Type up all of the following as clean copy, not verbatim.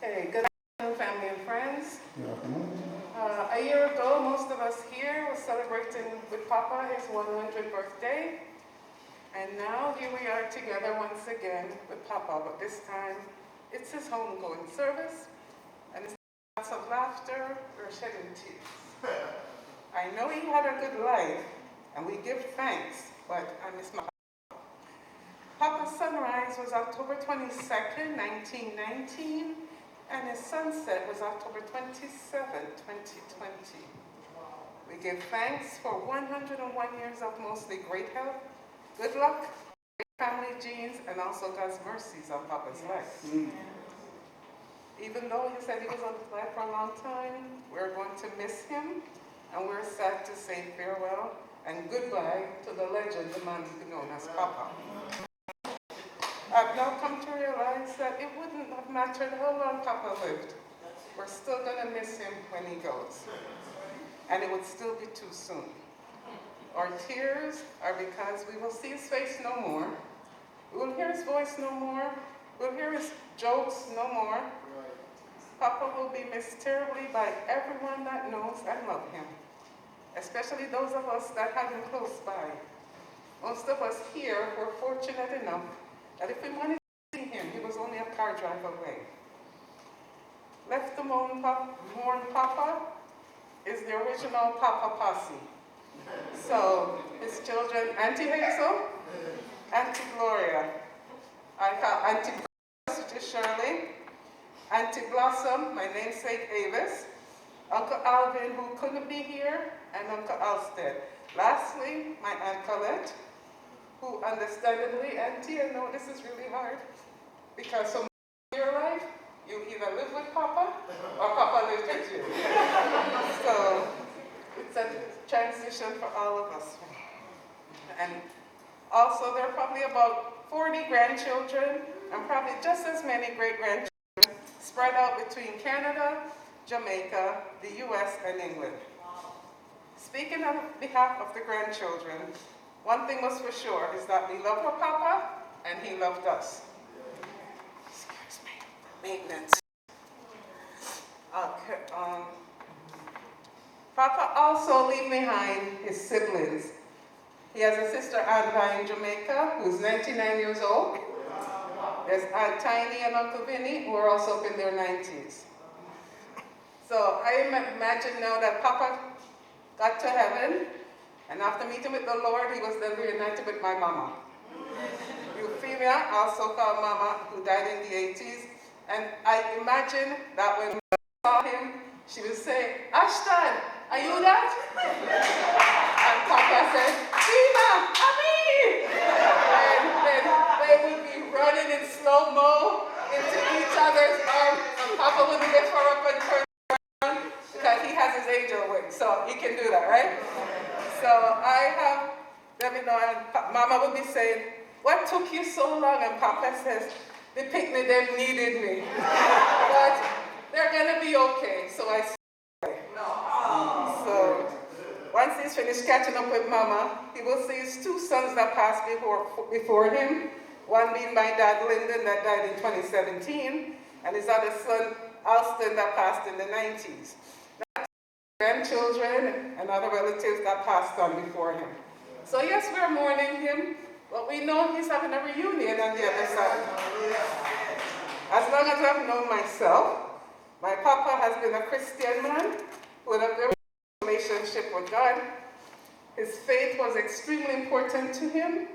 Okay, good afternoon, family and friends. Good afternoon. A year ago, most of us here were celebrating with Papa his 100th birthday. And now here we are together once again with Papa, but this time it's his homegoing service. And it's lots of laughter, we're shedding tears. I know he had a good life, and we give thanks, but I miss my Papa. Papa's sunrise was October 22nd, 1919. And his sunset was October 27, 2020. We give thanks for 101 years of mostly great health, good luck, great family genes, and also God's mercies on Papa's life. Even though he said he was alive for a long time, we're going to miss him, and we're sad to say farewell and goodbye to the legend, the man known as Papa. I've now come to realize that it wouldn't have mattered how long Papa lived. We're still going to miss him when he goes. And it would still be too soon. Our tears are because we will see his face no more. We will hear his voice no more. We'll hear his jokes no more. Papa will be missed terribly by everyone that knows and loves him, especially those of us that have him close by. Most of us here were fortunate enough that if we wanted to see him, he was only a car drive away. Left to mourn Papa is the original Papa posse. So his children, Auntie Hazel, Auntie Gloria, I call Auntie Gloria, which is Shirley, Auntie Blossom, my namesake Avis, Uncle Alvin, who couldn't be here, and Uncle Alsted. Lastly, my Aunt Colette, who understandably, Auntie, I know this is really hard, because so much of your life, you either live with Papa, or Papa lives with you. So, it's a transition for all of us. And also, there are probably about 40 grandchildren, and probably just as many great-grandchildren, spread out between Canada, Jamaica, the US, and England. Speaking on behalf of the grandchildren, one thing was for sure, is that we love our Papa, and he loved us. Excuse me, maintenance. Okay, Papa also leave behind his siblings. He has a sister, Aunt in Jamaica, who's 99 years old. There's Aunt Tiny and Uncle Vinny, who are also up in their 90s. So I imagine now that Papa got to heaven, and after meeting with the Lord, he was then reunited with my mama. Euphemia, also called Mama, who died in the 80s. And I imagine that when I saw him, she would say, "Ashdol, are you that?" And Papa said, "Tina, Ami!" And then they would be running in slow-mo into each other's arms, and Papa would lift her up and turn around, because he has his angel wings, so he can do that, right? So I have, let me know, and Mama would be saying, "What took you so long?" And Papa says, "The picnic them needed me." But they're gonna be okay, so I say. So once he's finished catching up with Mama, he will see his two sons that passed before him, one being my dad, Lyndon, that died in 2017, and his other son, Alston, that passed in the 90s. Grandchildren and other relatives that passed on before him. So yes, we're mourning him, but we know he's having a reunion on the other side. As long as I've known myself, my Papa has been a Christian man with a very good relationship with God. His faith was extremely important to him,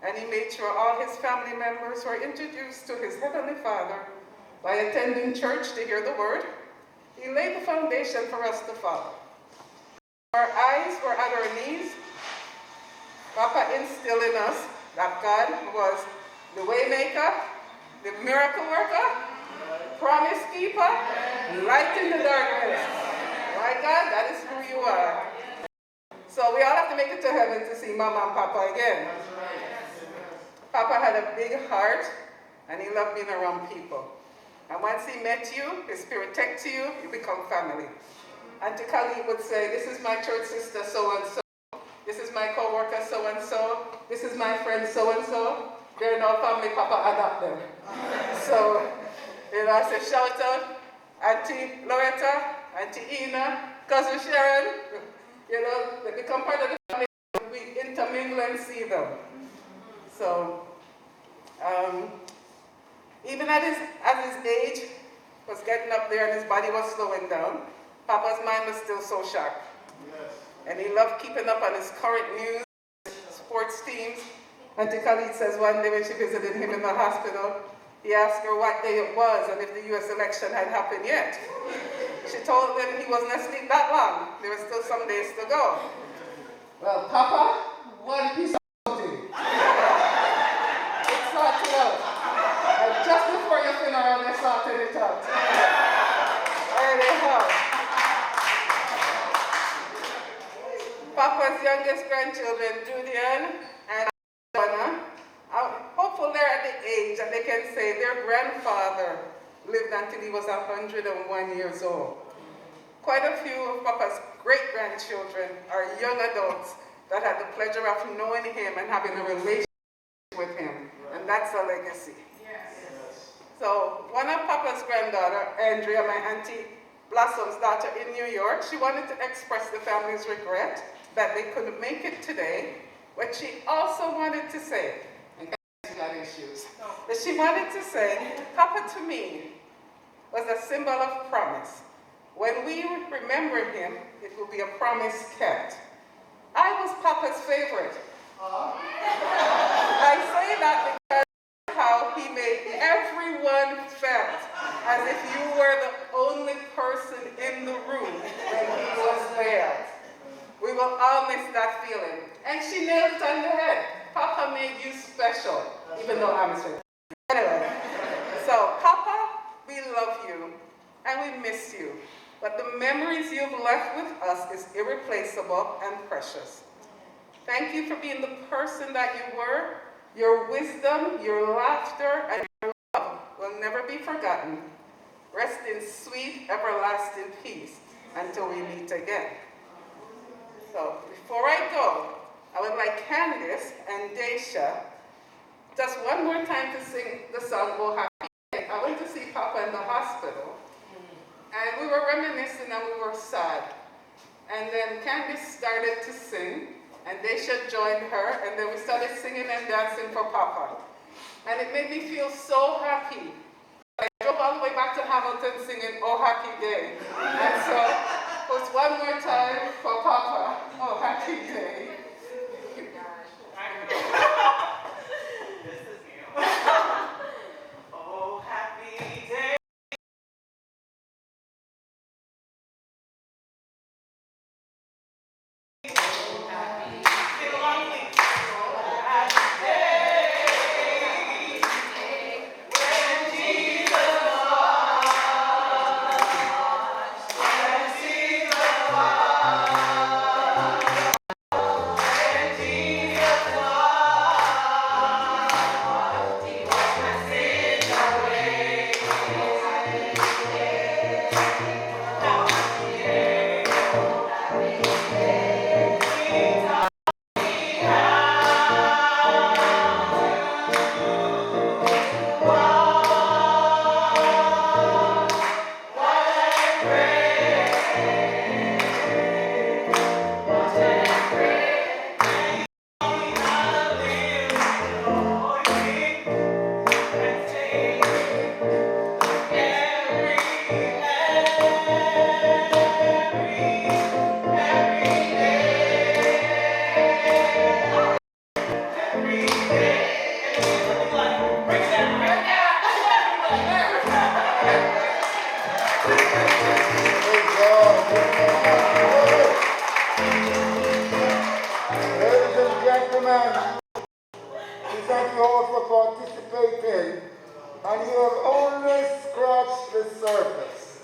and he made sure all his family members were introduced to his Heavenly Father by attending church to hear the word. He laid the foundation for us to follow. Our eyes were at our knees. Papa instilled in us that God was the way maker, the miracle worker, promise keeper, light in the darkness. My God, that is who you are. So we all have to make it to heaven to see Mama and Papa again. Papa had a big heart, and he loved being around people. And once he met you, his spirit took to you, you become family. Auntie Kali would say, "This is my church sister so-and-so. This is my co-worker so-and-so. This is my friend so-and-so. They're no family, Papa adopt them." So You know, I say shout out Auntie Loretta, Auntie Ina, Cousin Sharon. You know, they become part of the family. We intermingle and see them. So, even at his age, was getting up there and his body was slowing down, Papa's mind was still so sharp. Yes. And he loved keeping up on his current news, sports teams. Auntie Khalid says one day when she visited him in the hospital, he asked her what day it was and if the U.S. election had happened yet. She told him he wasn't asleep that long. There were still some days to go. Well, Papa, one piece of something. It's sorted out. And just before your funeral, they sorted it out. Anyhow. Papa's youngest grandchildren, Julian and Donna, I'm hopeful they're at the age that they can say their grandfather lived until he was 101 years old. Quite a few of Papa's great-grandchildren are young adults that had the pleasure of knowing him and having a relationship with him, and that's a legacy. Yes. So one of Papa's granddaughter, Andrea, my Auntie Blossom's daughter in New York, she wanted to express the family's regret that they couldn't make it today, but she also wanted to say, and she got issues, but she wanted to say, Papa to me was a symbol of promise. When we remember him, it will be a promise kept. I was Papa's favorite. I say that because how he made everyone felt as if you were the only person in the room when he was there. We will all miss that feeling. And she nailed it on the head. Papa made you special, even though I'm special. Anyway, so Papa, we love you and we miss you. But the memories you've left with us is irreplaceable and precious. Thank you for being the person that you were. Your wisdom, your laughter, and your love will never be forgotten. Rest in sweet, everlasting peace until we meet again. So before I go, I would like Candice and Daisha just one more time to sing the song, Oh Happy Day. I went to see Papa in the hospital, and we were reminiscing and we were sad. And then Candice started to sing, and Daisha joined her, and then we started singing and dancing for Papa. And it made me feel so happy. I drove all the way back to Hamilton singing Oh Happy Day. And so, just one more time for Papa, Oh Happy Day. Oh, happy day. Oh, happy day. Oh, happy day. When Jesus washed. When Jesus washed. When Jesus washed. He washed my sins away. Oh, happy day. Oh, happy day. He taught me how to walk. Wash and pray. Wash and pray. And he taught me how to live holy and sing every day. Like, break it down. Break it Ladies and gentlemen, we thank you all for participating, and you have only scratched the surface.